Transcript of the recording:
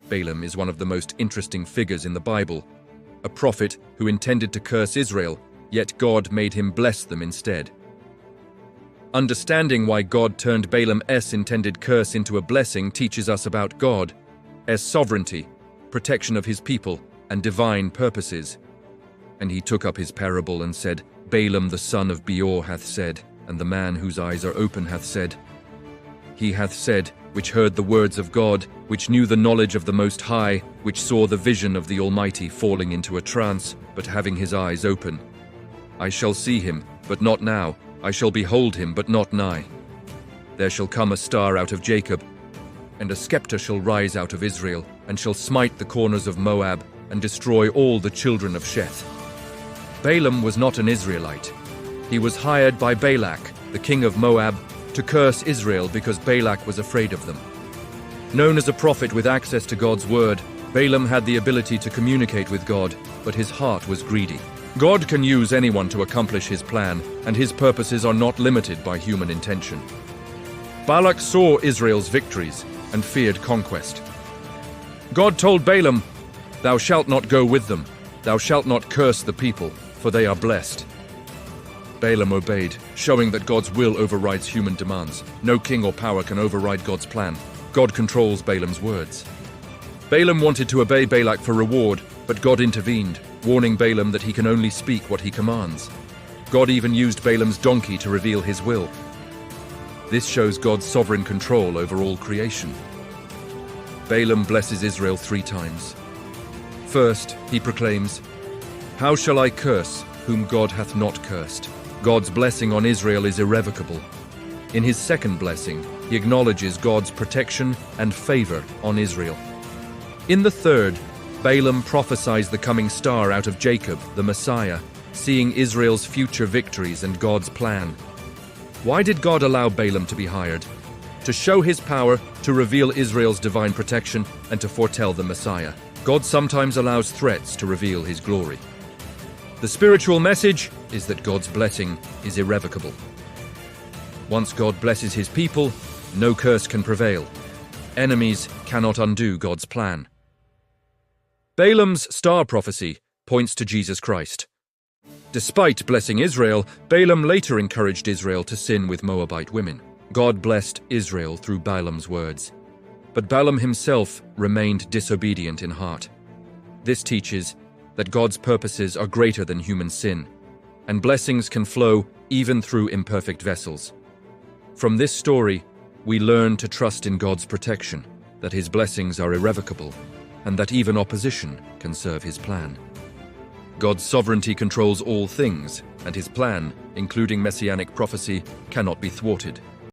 Balaam is one of the most interesting figures in the Bible, a prophet who intended to curse Israel, yet God made him bless them instead. Understanding why God turned Balaam's intended curse into a blessing teaches us about God's sovereignty, protection of his people, and divine purposes. And he took up his parable and said, Balaam the son of Beor hath said, and the man whose eyes are open hath said. He hath said, which heard the words of God, which knew the knowledge of the Most High, which saw the vision of the Almighty falling into a trance, but having his eyes open. I shall see him, but not now. I shall behold him, but not nigh. There shall come a star out of Jacob, and a scepter shall rise out of Israel, and shall smite the corners of Moab, and destroy all the children of Sheth. Balaam was not an Israelite. He was hired by Balak, the king of Moab, to curse Israel because Balak was afraid of them. Known as a prophet with access to God's word, Balaam had the ability to communicate with God, but his heart was greedy. God can use anyone to accomplish his plan, and his purposes are not limited by human intention. Balak saw Israel's victories and feared conquest. God told Balaam, Thou shalt not go with them, thou shalt not curse the people, for they are blessed. Balaam obeyed, showing that God's will overrides human demands. No king or power can override God's plan. God controls Balaam's words. Balaam wanted to obey Balak for reward, but God intervened, warning Balaam that he can only speak what he commands. God even used Balaam's donkey to reveal his will. This shows God's sovereign control over all creation. Balaam blesses Israel 3 times. First, he proclaims, How shall I curse whom God hath not cursed? God's blessing on Israel is irrevocable. In his second blessing, he acknowledges God's protection and favor on Israel. In the third, Balaam prophesies the coming star out of Jacob, the Messiah, seeing Israel's future victories and God's plan. Why did God allow Balaam to be hired? To show his power, to reveal Israel's divine protection, and to foretell the Messiah. God sometimes allows threats to reveal his glory. The spiritual message is that God's blessing is irrevocable. Once God blesses his people, no curse can prevail. Enemies cannot undo God's plan. Balaam's star prophecy points to Jesus Christ. Despite blessing Israel, Balaam later encouraged Israel to sin with Moabite women. God blessed Israel through Balaam's words. But Balaam himself remained disobedient in heart. This teaches that God's purposes are greater than human sin, and blessings can flow even through imperfect vessels. From this story, we learn to trust in God's protection, that his blessings are irrevocable, and that even opposition can serve his plan. God's sovereignty controls all things, and his plan, including messianic prophecy, cannot be thwarted.